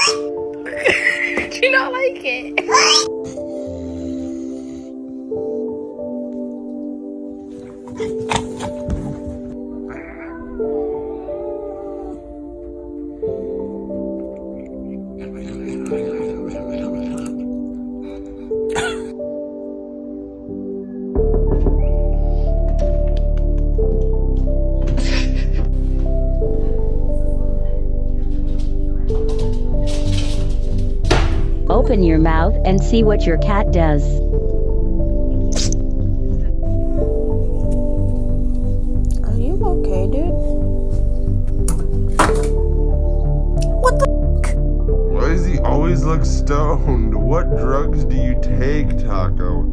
Do you not like it? Open your mouth and see what your cat does. Are you okay, dude? What the f***? Why does he always look stoned? What drugs do you take, Taco?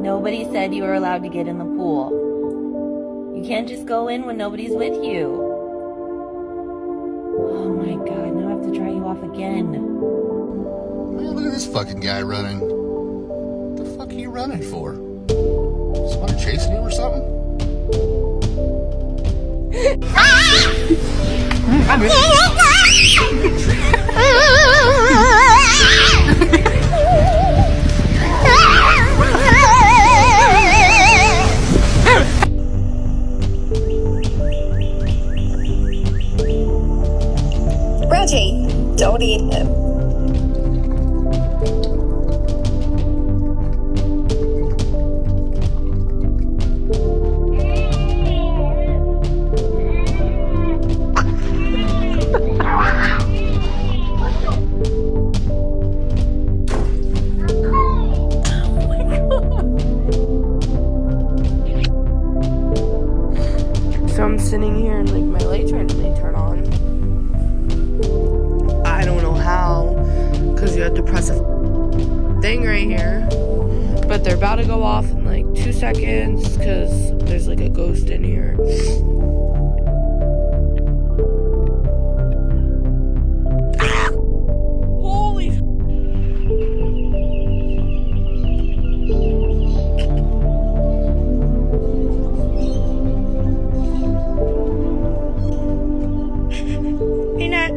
Nobody said you were allowed to get in the pool. You can't just go in when nobody's with you. Oh my god, now I have to dry you off again. Man, look at this fucking guy running. What the fuck are you running for? Somebody chasing you or something? Reggie, don't eat him. So I'm sitting here and like my lights randomly turn on. I don't know how, because you have to press a thing right here. But they're about to go off in like 2 seconds because there's like a ghost in here. Holy Peanut.